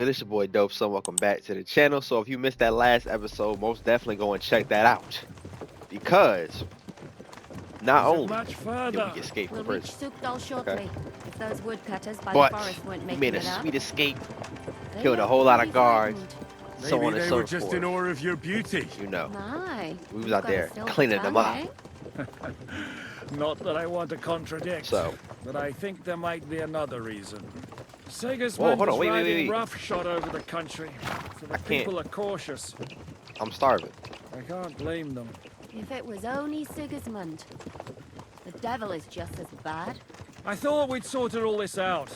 This your boy Dope. So welcome back to the channel. So if you missed that last episode, most definitely go and check that out because not Is it only much did we further? escape from We'll reach prison, Sukdal okay, shortly. If those woodcutters by the but forest weren't we making made a it up, sweet escape, they killed a look whole lot pretty of guards, frightened. so Maybe on and they were so just in forth. awe of your beauty. You know, My, we was you've out got a there silver cleaning them tongue, up. eh? Not that I want to contradict, So, but I think there might be another reason. whoa, Sigismund hold on, is wait. riding roughshod over the country, so the I can't. people are cautious. I'm starving. I can't blame them. If it was only Sigismund. The devil is just as bad. I thought we'd sorted all this out.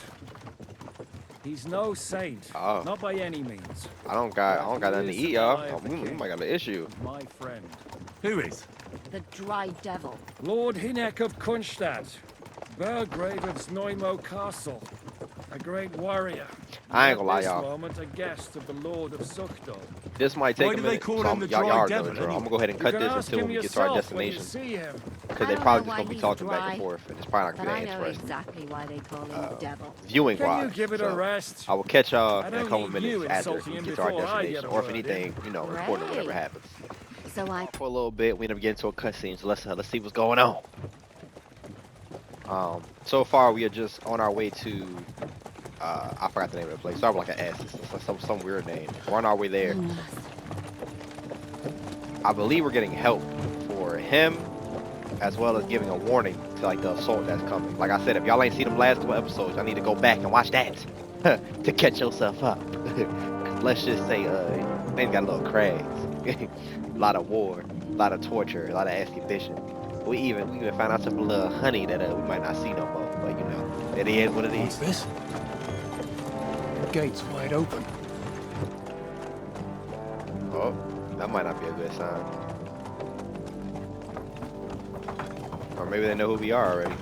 He's no saint, Oh. not by any means. I don't got nothing to He is eat, an y'all. ally Oh, of the we king. might got an issue. My friend. Who is? The dry devil. Lord Hinek of Kunstadt, Burgrave of Znojmo Castle, a great warrior. I ain't gonna lie, At this y'all. moment, a guest of the Lord of Sukdal. This might take Why a do they minute. call So him the y'all Dry already know the Devil, drill. I'm anyway? gonna go ahead and You cut can this ask until him we get to our yourself when you destination. see him. Because I they don't probably know just why gonna be he's talking back dry, and forth, and it's probably not but gonna I be that know interesting. exactly why they call him the devil. Viewing Can you wise. give it a So rest? I will catch y'all I in a don't couple need you minutes after insulting we him get to our before I get destination, a or if word in. anything, you know, record or whatever Great. happens. So I For a little bit, we end up getting to a cutscene, so let's see what's going on. So far we are just on our way to I forgot the name of the place. Started with like an S. It's like some weird name. We're on our way there. I believe we're getting help for him, as well as giving a warning to like the assault that's coming. Like I said, if y'all ain't seen them last two episodes, y'all need to go back and watch that to catch yourself up. Let's just say, things got a little crazy. A lot of war, a lot of torture, a lot of exhibition. We even found out some little honey that we might not see no more. But you know, it is what it What's is. this? The gate's wide open. Oh, that might not be a good sign. Or maybe they know who we are already.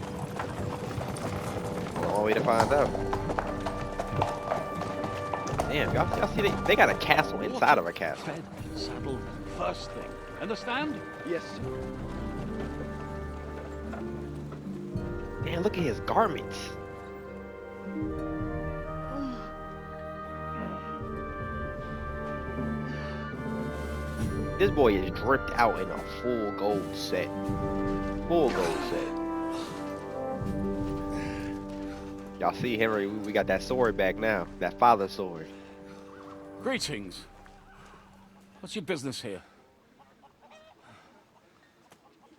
One way to find out. Damn, y'all see they got a castle inside of a castle. Fed and saddled first thing. Understand? Yes, sir. Man, look at his garments. This boy is dripped out in a full gold set. Full gold set. Y'all see, Henry, we got that sword back now. That father sword. Greetings. What's your business here?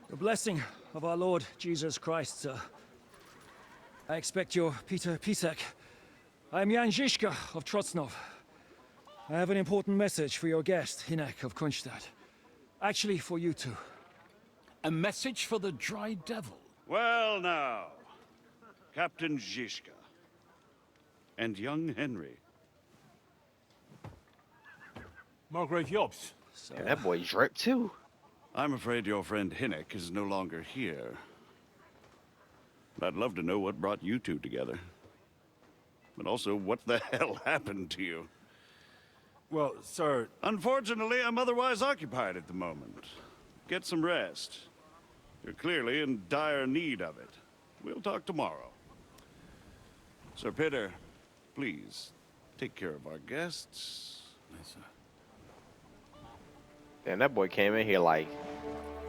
The blessing of our Lord Jesus Christ, sir. I expect you're Peter Pisek. I'm Jan Žižka of Trocnov. I have an important message for your guest, Hinek of Kunstadt. Actually, for you two. A message for the Dry Devil. Well now, Captain Žižka and young Henry. Margrave Jobs. And that boy dripped too. I'm afraid your friend Hinek is no longer here. But I'd love to know what brought you two together. But also, what the hell happened to you? Well, sir, Unfortunately, I'm otherwise occupied at the moment. Get some rest. You're clearly in dire need of it. We'll talk tomorrow. Sir Peter, please, take care of our guests. Yes, sir. And that boy came in here like,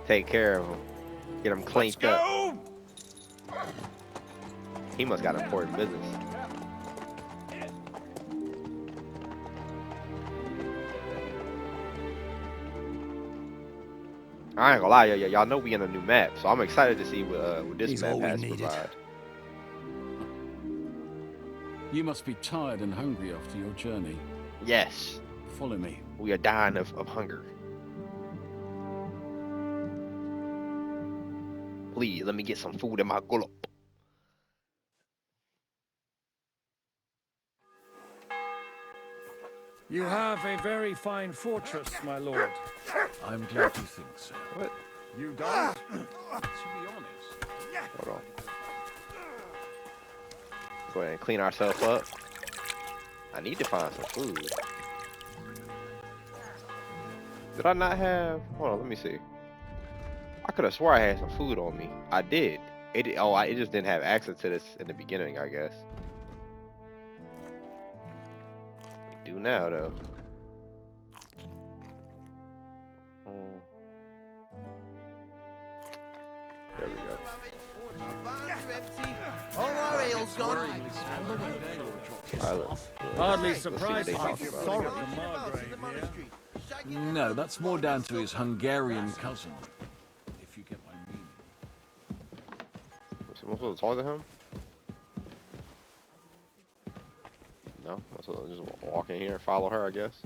take care of him. Get him cleaned up. Go! He must got important business. I ain't gonna lie, y'all know we in a new map, so I'm excited to see what this He's map all we has to needed. provide. You must be tired and hungry after your journey. Yes, Follow me. we are dying of hunger. Please, let me get some food in my gullet. You have a very fine fortress, my lord. I'm glad you think so. What? You don't? To be honest, Hold on. Go ahead and clean ourselves up. I need to find some food. Did I not have? Hold on, let me see. I could have swore I had some food on me. I did. It just didn't have access to this in the beginning, I guess. do now, though? There we go. All our ale's gone. Hardly surprising. Let's see what they talk about. No, that's more down to his Hungarian cousin, if you get my meaning. Am I supposed to talk to him? No, I'm supposed to just walk in here and follow her, I guess.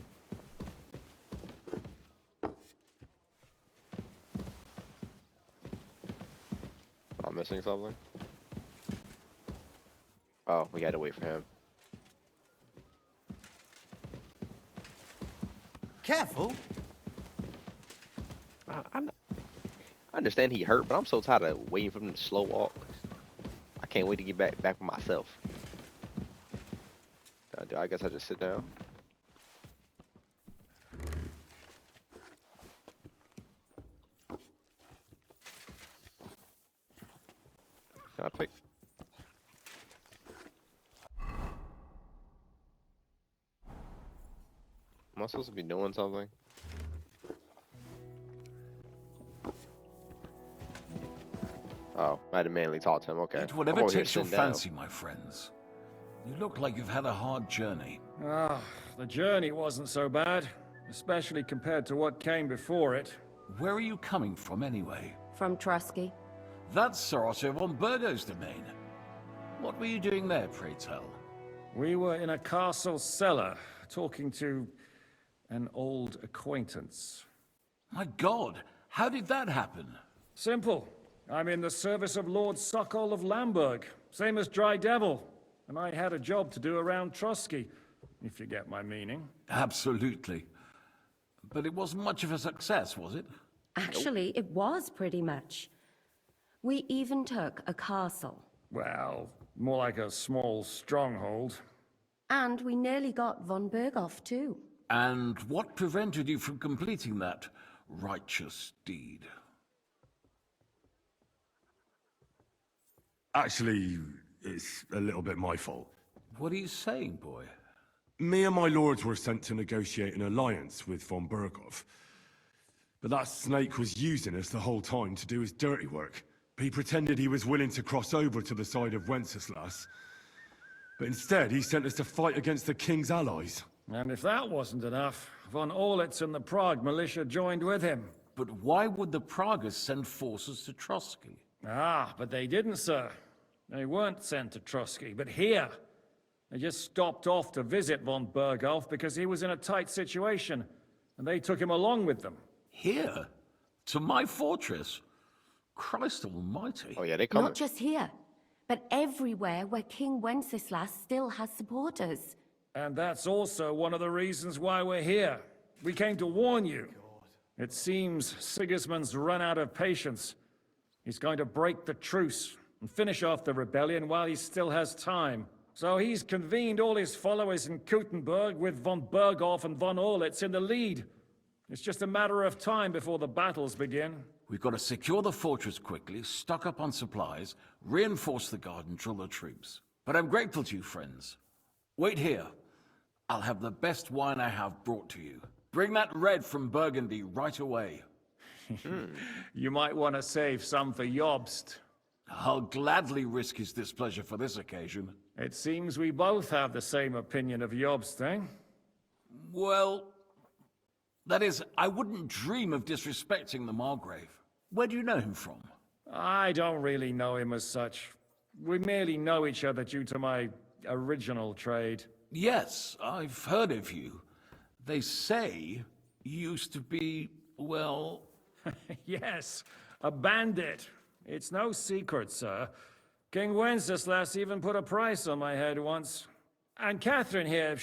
I'm missing something. Oh, we had to wait for him. Careful. I understand he hurt, but I'm so tired of waiting for him to slow walk. I can't wait to get back with myself. I guess I just sit down. Can I pick? Am I supposed to be doing something? Oh, I had to manually talk to him. Okay. Eat whatever I'm over here takes your sitting down. fancy, my friends. You look like you've had a hard journey. Ah, the journey wasn't so bad, especially compared to what came before it. Where are you coming from, anyway? From Trusky. That's Sir Otto von Burgo's domain. What were you doing there, pray tell? We were in a castle cellar, talking to an old acquaintance. My God, how did that happen? Simple. I'm in the service of Lord Sokol of Lamberg, same as Dry Devil, and I had a job to do around Trusky, if you get my meaning. Absolutely. But it wasn't much of a success, was it? Actually, it was pretty much. We even took a castle. Well, more like a small stronghold. And we nearly got von Berghoff, too. And what prevented you from completing that righteous deed? Actually, it's a little bit my fault. What are you saying, boy? Me and my lords were sent to negotiate an alliance with von Berghoff. But that snake was using us the whole time to do his dirty work. He pretended he was willing to cross over to the side of Wenceslas. But instead, he sent us to fight against the king's allies. And if that wasn't enough, von Orlitz and the Prague militia joined with him. But why would the Pragas send forces to Trusky? Ah, but they didn't, sir. They weren't sent to Trusky, but here. They just stopped off to visit von Berghoff because he was in a tight situation, and they took him along with them. Here? To my fortress? Christ almighty. Oh yeah, they coming. Not just here, but everywhere where King Wenceslas still has supporters. And that's also one of the reasons why we're here. We came to warn you. It seems Sigismund's run out of patience. He's going to break the truce and finish off the rebellion while he still has time. So he's convened all his followers in Kuttenberg with von Berghoff and von Orlitz in the lead. It's just a matter of time before the battles begin. We've got to secure the fortress quickly, stock up on supplies, reinforce the guard and drill the troops. But I'm grateful to you, friends. Wait here. I'll have the best wine I have brought to you. Bring that red from Burgundy right away. You might want to save some for Jobst. I'll gladly risk his displeasure for this occasion. It seems we both have the same opinion of Jobst, eh? Well, that is, I wouldn't dream of disrespecting the Margrave. Where do you know him from? I don't really know him as such. We merely know each other due to my original trade. Yes, I've heard of you. They say you used to be, well... Yes, a bandit. It's no secret, sir. King Wenceslas even put a price on my head once. And Catherine here,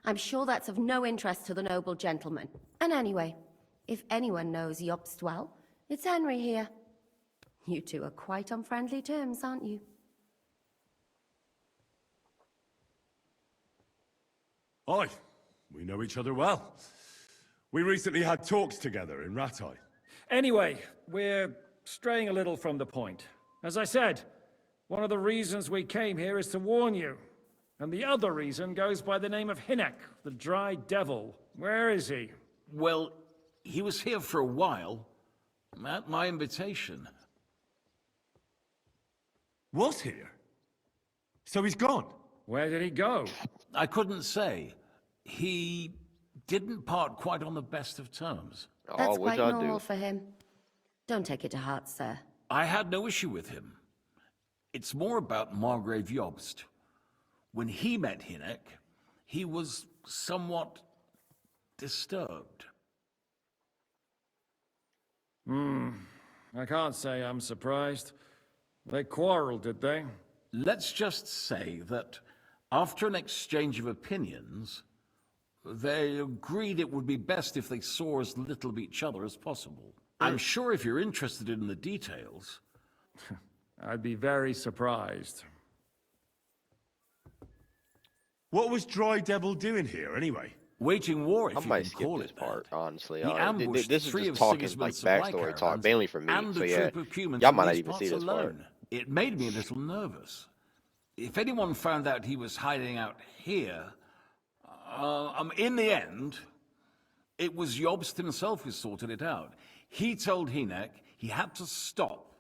I'm sure that's of no interest to the noble gentleman. And anyway, if anyone knows Jobst well, it's Henry here. You two are quite on friendly terms, aren't you? Aye, we know each other well. We recently had talks together in Rattay. Anyway, we're straying a little from the point. As I said, one of the reasons we came here is to warn you. And the other reason goes by the name of Hinek, the Dry Devil. Where is he? Well, he was here for a while, at my invitation. Was here? So he's gone? Where did he go? I couldn't say. He didn't part quite on the best of terms. That's Oh, what quite y'all normal do? for him. Don't take it to heart, sir. I had no issue with him. It's more about Margrave Jobst. When he met Hinek, he was somewhat disturbed. I can't say I'm surprised. They quarreled, did they? Let's just say that after an exchange of opinions, they agreed it would be best if they saw as little of each other as possible. I'm sure if you're interested in the details... I'd be very surprised. What was Dry Devil doing here, anyway? Waging war, I if you might can skip call this it part, that. honestly. He ambushed This is three just of talking, like, Sigismund's supply backstory talk, caravans mainly for me. and So the yeah, troop of humans y'all from might not these even see parts this part. alone. It made me a little nervous. If anyone found out he was hiding out here, in the end, it was Jobst himself who sorted it out. He told Hinek he had to stop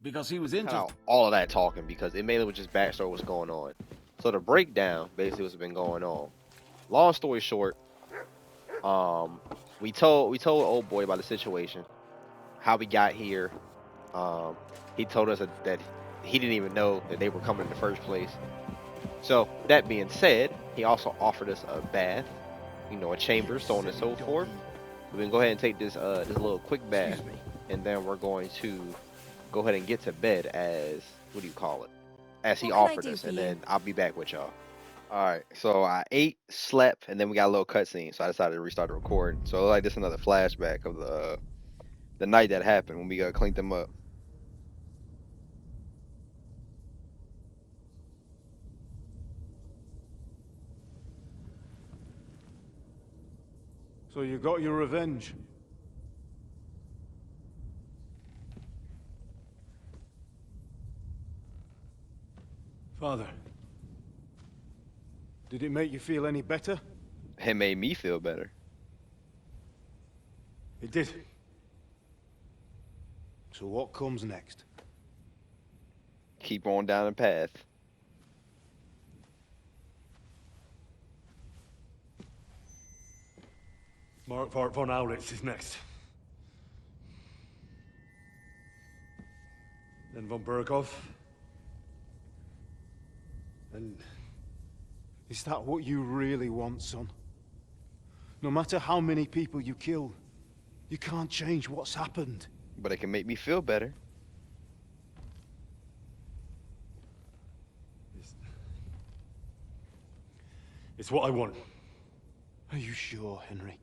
because he was into... All of that talking, because it mainly was just backstory what's going on. So the breakdown, basically what's been going on. Long story short, we told old boy about the situation, how we got here. He told us that he didn't even know that they were coming in the first place. So that being said, he also offered us a bath, you know, a chamber, so on and so forth. We can go ahead and take this this little quick bath, and then we're going to go ahead and get to bed as, what do you call it? As he offered us, and then I'll be back with y'all. Alright, so I ate, slept, and then we got a little cutscene, so I decided to restart the recording. So like this is another flashback of the night that happened when we cleaned them up. So you got your revenge? Father, did it make you feel any better? It made me feel better. It did. So what comes next? Keep on down the path. Mark von Aulitz is next. Then von Burgov. And is that what you really want, son? No matter how many people you kill, you can't change what's happened. But it can make me feel better. It's what I want. Are you sure, Henry?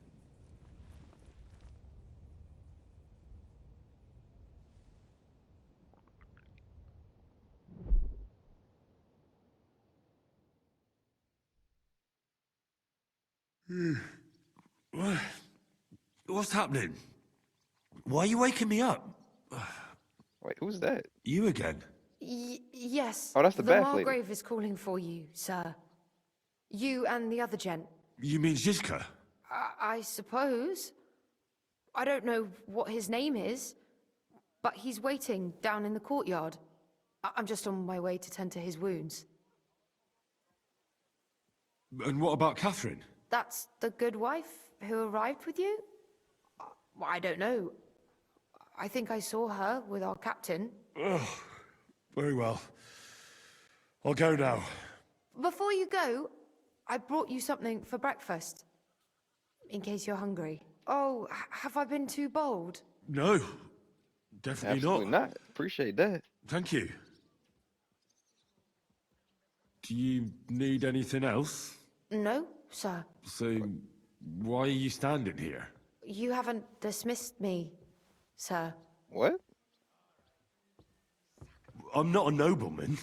What's happening? Why are you waking me up? Wait, who's that? You again? Yes. Oh, that's the bath lady. Margrave is calling for you, sir. You and the other gent. You mean Zizka? I suppose. I don't know what his name is, but he's waiting down in the courtyard. I'm just on my way to tend to his wounds. And what about Catherine? That's the good wife who arrived with you? I don't know. I think I saw her with our captain. Oh, very well. I'll go now. Before you go, I brought you something for breakfast. In case you're hungry. Oh, have I been too bold? No, definitely Absolutely not. Appreciate that. Thank you. Do you need anything else? No, sir. So, why are you standing here? You haven't dismissed me, sir. What? I'm not a nobleman.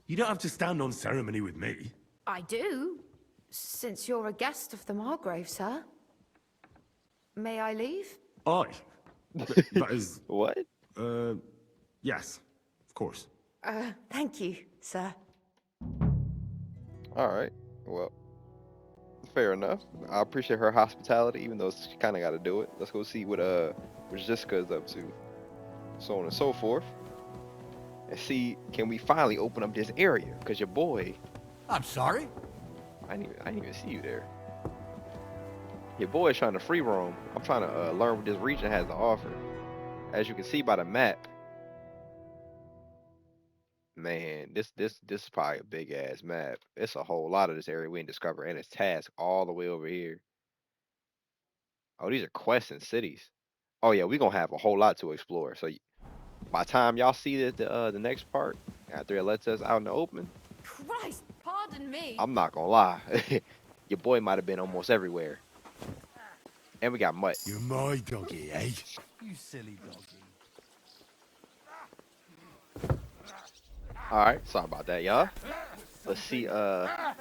You don't have to stand on ceremony with me. I do, since you're a guest of the Margrave, sir. May I leave? That is... What? Yes, of course. Thank you, sir. All right. Well, fair enough. I appreciate her hospitality, even though she kind of got to do it. Let's go see what Jessica is up to, so on and so forth, and see can we finally open up this area? Cause your boy, I'm sorry? I didn't even see you there. Your boy is trying to free roam. I'm trying to learn what this region has to offer. As you can see by the map, man, this is probably a big ass map. It's a whole lot of this area we didn't discover, and it's task all the way over here. Oh, these are quests and cities. Oh yeah, we gonna have a whole lot to explore. So by the time y'all see the next part, after it lets us out in the open, Christ, pardon me. I'm not gonna lie, your boy might have been almost everywhere. And we got mutt. You're my doggy, eh? You silly doggy. All right, sorry about that, y'all. Let's see where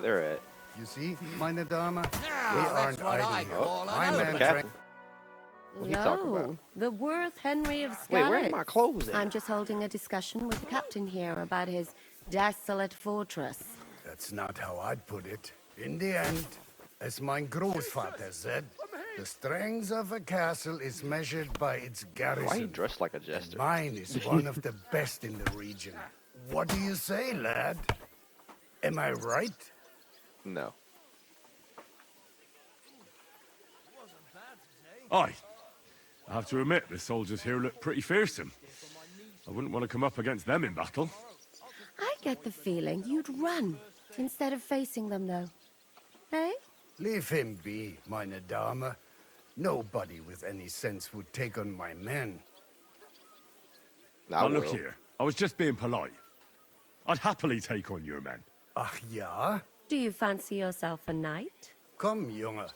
they're at. You see, meine Dame, we That's aren't what I idle. call My an man open. Captain. What he talking about? Lo, the worth Henry of Wait, where's Scarlet. my clothes at? I'm just holding a discussion with the captain here about his desolate fortress. That's not how I'd put it. In the end, as mein Großvater said, the strength of a castle is measured by its Why he garrison. dressed like a And jester? mine is one of the best in the region. What do you say, lad? Am I right? No. Aye. I have to admit, the soldiers here look pretty fearsome. I wouldn't want to come up against them in battle. I get the feeling you'd run instead of facing them, though. Hey? Leave him be, meine Dame. Nobody with any sense would take on my men. I Now look will. here, I was just being polite. I'd happily take on your men. Ach ja? Do you fancy yourself a knight? Come, Junge.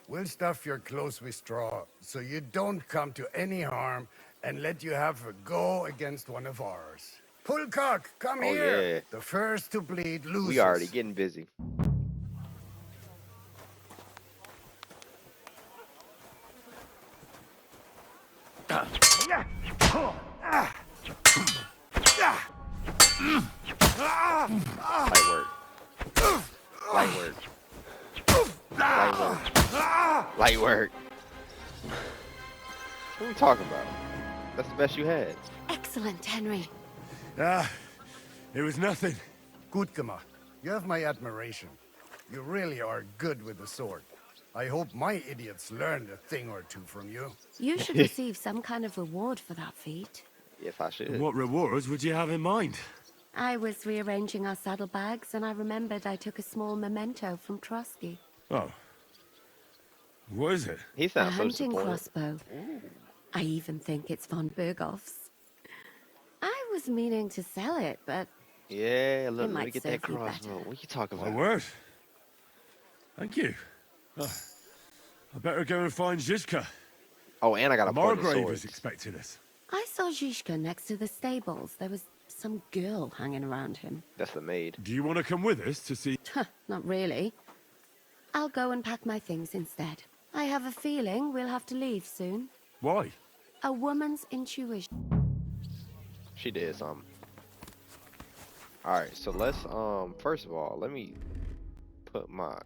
We'll stuff your clothes with straw, so you don't come to any harm, and let you have a go against one of ours. Pullcock, come Oh, here! yeah. The first to bleed loses. We already getting busy. Light work. Light work. Light work. Light work. What are we talking about? That's the best you had. Excellent, Henry. It was nothing. Gut gemacht. You have my admiration. You really are good with the sword. I hope my idiots learned a thing or two from you. You should receive some kind of reward for that feat. If I should. And what rewards would you have in mind? I was rearranging our saddlebags, and I remembered I took a small memento from Trotsky. Oh. What is it? He A sounds so hunting disappointed. crossbow. I even think it's von Berghoff's. I was meaning to sell it, but Yeah, look, let It me might get that serve you crossbow. better. What you talking My about? word. Thank you. I better go and find Zizka. Oh, and I got a point of Margrave swords. is expecting us. I saw Zizka next to the stables. There was some girl hanging around him. That's the maid. Do you want to come with us to see? Not really. I'll go and pack my things instead. I have a feeling we'll have to leave soon. Why? A woman's intuition. She did something. Alright, so let's first of all, let me put my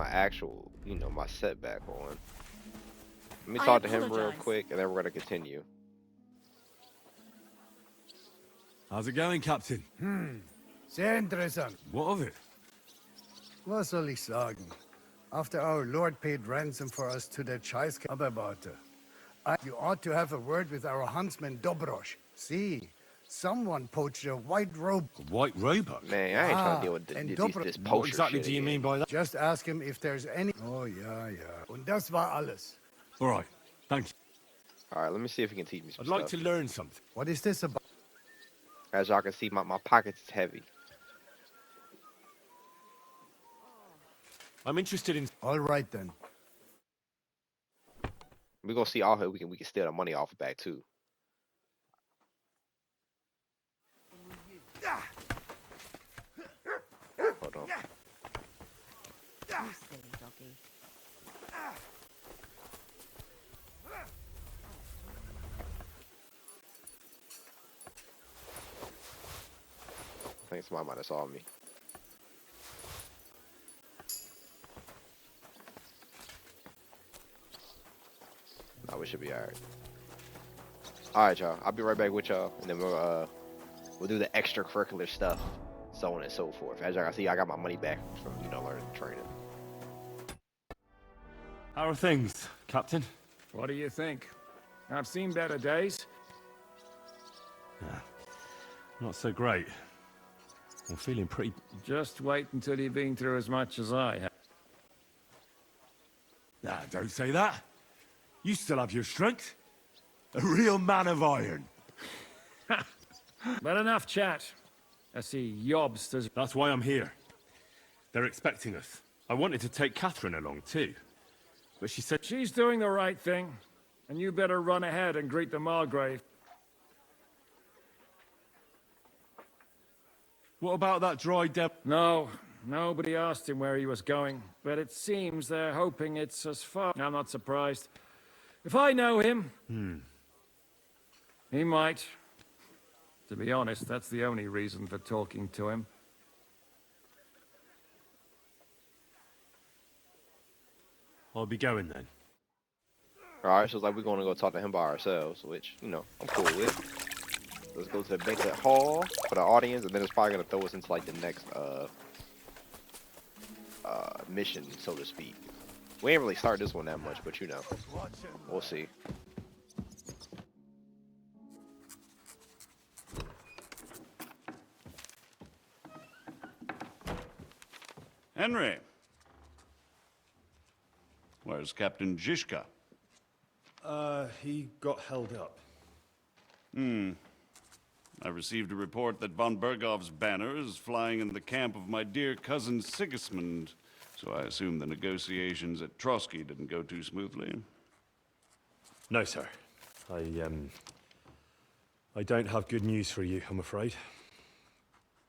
actual, my setback on. Let me I talk to him real apologize. quick and then we're gonna continue. How's it going, Captain? Sehr interessant. What of it? Was soll ich sagen? After our lord paid ransom for us to the Chaiske, aber warte. You ought to have a word with our huntsman Dobrosh. See, someone poached a white robe. A white roebuck? Man, I ain't trying to deal with and this Dobro- poacher What exactly shit do you again. mean by that? Just ask him if there's any... Oh, ja, ja. Und das war alles. All right, thank you. Alright, let me see if he can teach me some I'd like stuff. to learn something. What is this about? As y'all can see, my pockets is heavy. I'm interested in... All right, then. We're gonna see all we can steal the money off back too. Hold on. You silly doggy. I think somebody might have saw me. No, we should be alright. Alright, y'all. I'll be right back with y'all, and then we'll do the extracurricular stuff, so on and so forth. As y'all can see, I got my money back from, you know, learning training. How are things, Captain? What do you think? I've seen better days. Not so great. I'm feeling pretty... Just wait until you've been through as much as I have. Nah, don't say that. You still have your strength. A real man of iron. But enough chat. I see Yobsters. That's why I'm here. They're expecting us. I wanted to take Catherine along too, but she said... She's doing the right thing, and you better run ahead and greet the Margrave. What about that dry No, nobody asked him where he was going, but it seems they're hoping it's as far... I'm not surprised. If I know him, he might. To be honest, that's the only reason for talking to him. I'll be going then. Alright, so it's like we're going to go talk to him by ourselves, which, you know, I'm cool with. Let's go to the banquet hall for the audience, and then it's probably going to throw us into, like, the next, mission, so to speak. We ain't really started this one that much, but, you know, we'll see. Henry. Where's Captain Zizka? He got held up. I received a report that von Bergov's banner is flying in the camp of my dear cousin Sigismund, so I assume the negotiations at Trotsky didn't go too smoothly. No, sir. I don't have good news for you, I'm afraid.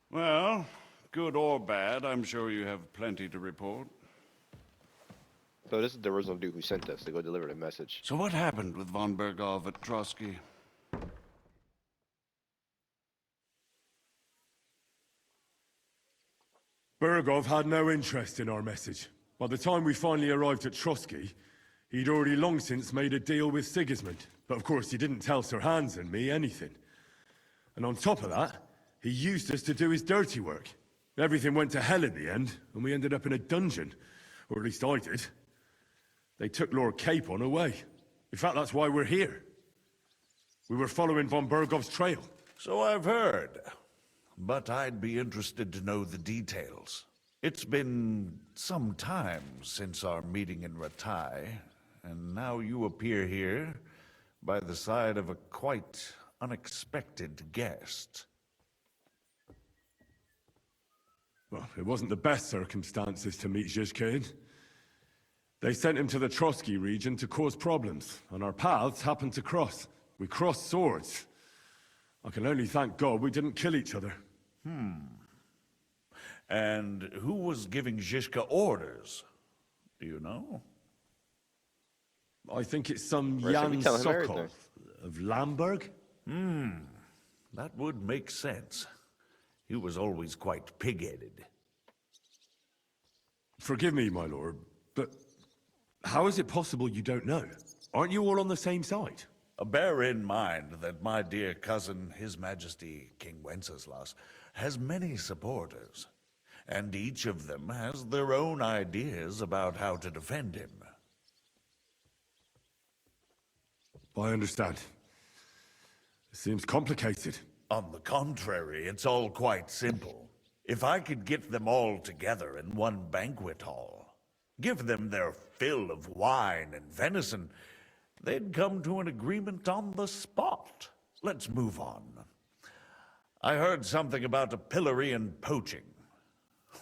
Well, good or bad, I'm sure you have plenty to report. So this is the original dude who sent us to go deliver the message. So what happened with von Bergov at Trotsky? Bergov had no interest in our message. By the time we finally arrived at Trotsky, he'd already long since made a deal with Sigismund. But of course, he didn't tell Sir Hans and me anything. And on top of that, he used us to do his dirty work. Everything went to hell in the end, and we ended up in a dungeon. Or at least I did. They took Lord Capon away. In fact, that's why we're here. We were following von Bergov's trail. So I've heard. But I'd be interested to know the details. It's been some time since our meeting in Ratai, and now you appear here by the side of a quite unexpected guest. Well, it wasn't the best circumstances to meet Zizka in. They sent him to the Trotsky region to cause problems, and our paths happened to cross. We crossed swords. I can only thank God we didn't kill each other. And who was giving Zizka orders? Do you know? I think it's some Right, so we Jan tell him Sokol everything. of Lamberg. That would make sense. He was always quite pig-headed. Forgive me, my lord, but how is it possible you don't know? Aren't you all on the same side? Bear in mind that my dear cousin, His Majesty King Wenceslas, has many supporters, and each of them has their own ideas about how to defend him. I understand. It seems complicated. On the contrary, it's all quite simple. If I could get them all together in one banquet hall, give them their fill of wine and venison, they'd come to an agreement on the spot. Let's move on. I heard something about a pillory and poaching.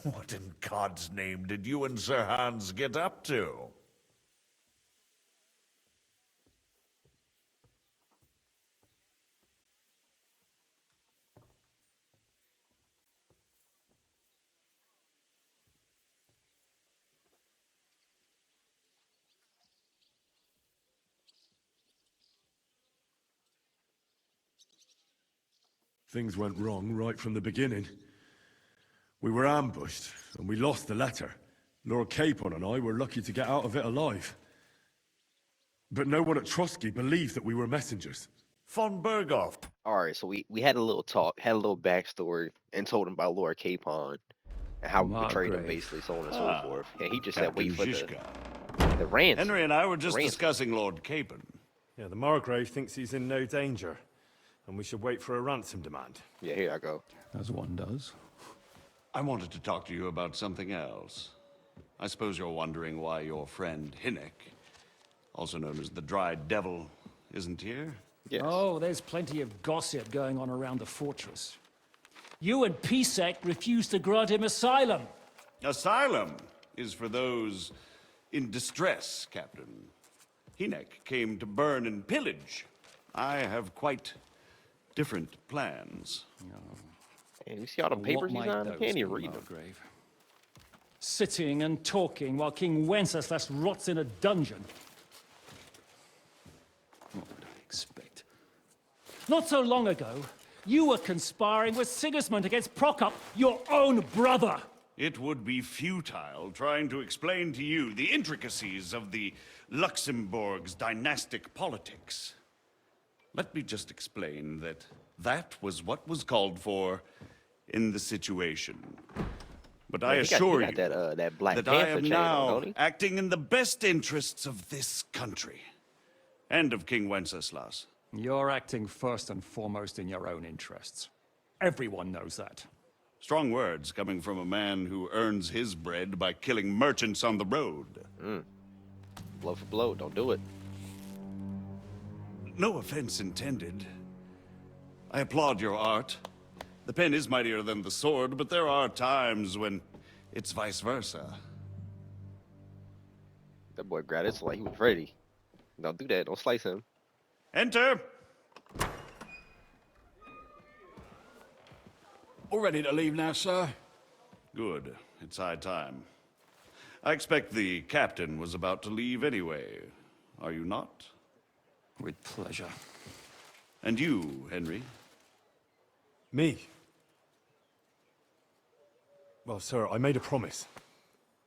What in God's name did you and Sir Hans get up to? Things went wrong right from the beginning. We were ambushed, and we lost the letter. Lord Capon and I were lucky to get out of it alive. But no one at Trotsky believed that we were messengers. Von Berghoff. All right, so we had a little talk, had a little backstory, and told him about Lord Capon and how we betrayed him, Margrave. basically, so on and so forth. And he just said, Captain wait for Zizka. the ransom. Henry and I were just Ransom. discussing Lord Capon. Yeah, the Margrave thinks he's in no danger, and we should wait for a ransom demand. Yeah, here I go. As one does. I wanted to talk to you about something else. I suppose you're wondering why your friend Hinnek, also known as the Dried Devil, isn't here? Yes. Oh, there's plenty of gossip going on around the fortress. You and Pisek refused to grant him asylum. Asylum is for those in distress, Captain. Hinnek came to burn and pillage. I have quite different plans. And you see all the papers he's on? I can't even read them. Margrave? Sitting and talking while King Wenceslas rots in a dungeon. What would I expect? Not so long ago, you were conspiring with Sigismund against Prokop, your own brother. It would be futile trying to explain to you the intricacies of the Luxembourg's dynastic politics. Let me just explain that that was what was called for in the situation. But I assure you that Black that Panther I am chain now on, don't he? acting in the best interests of this country and of King Wenceslas. You're acting first and foremost in your own interests. Everyone knows that. Strong words coming from a man who earns his bread by killing merchants on the road. Blow for blow, don't do it. No offense intended. I applaud your art. The pen is mightier than the sword, but there are times when it's vice versa. That boy grabbed it like he was ready. Don't do that, don't slice him. Enter! All ready to leave now, sir? Good. It's high time. I expect the captain was about to leave anyway. Are you not? With pleasure. And you, Henry? Me? Well, sir, I made a promise.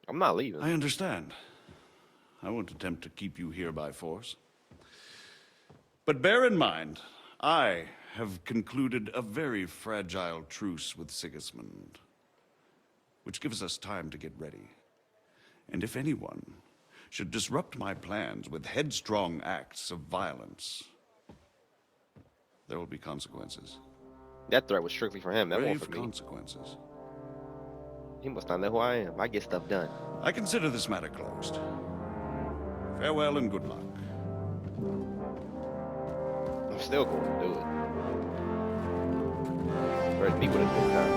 I'm not leaving. I understand. I won't attempt to keep you here by force. But bear in mind, I have concluded a very fragile truce with Sigismund, which gives us time to get ready. And if anyone should disrupt my plans with headstrong acts of violence, there will be consequences. That threat was strictly for him. That wasn't Grave for me. consequences. He must not know who I am. I get stuff done. I consider this matter closed. Farewell and good luck. I'm still going to do it. Ready to meet with a good time.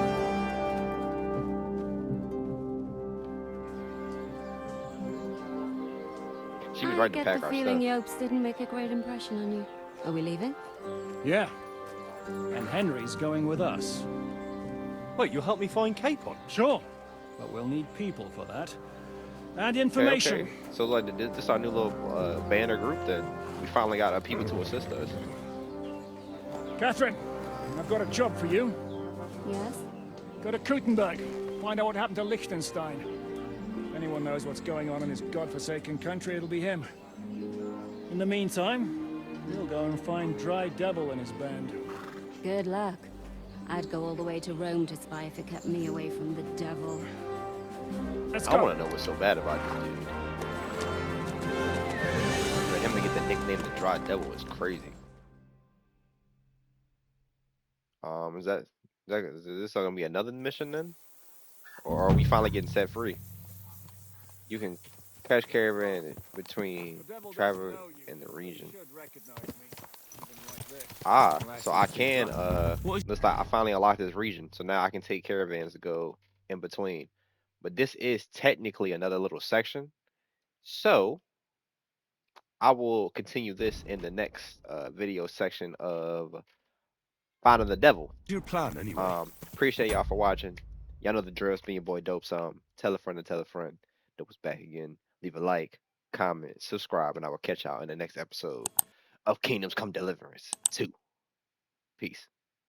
She was right to I pack get the our feeling stuff. Yopes didn't make a great impression on you. Are we leaving? Yeah. And Henry's going with us. Wait, you'll help me find Capon? Sure. But we'll need people for that. And Okay, information. okay. So like this is our new little banner group. Then we finally got people to assist us. Catherine, I've got a job for you. Yes? Go to Kuttenberg. Find out what happened to Liechtenstein. If anyone knows what's going on in this godforsaken country, it'll be him. In the meantime, we'll go and find Dry Devil and his band. Good luck. I'd go all the way to Rome to spy if it kept me away from the devil. Let's I go. want to know what's so bad about this dude. For him to get the nickname the Dry Devil is crazy. Is this gonna be another mission then? Or are we finally getting set free? You can catch caravan between travel in the region. Ah, so I can looks like I finally unlocked this region. So now I can take caravans to go in between. But this is technically another little section. So I will continue this in the next video section of Finding the Devil. Your plan, anyway. Appreciate y'all for watching. Y'all know the drill. It's been your boy Dope. Tell a friend to tell a friend. Dope is back again. Leave a like, comment, subscribe, and I will catch y'all in the next episode of Kingdoms Come Deliverance 2. Peace.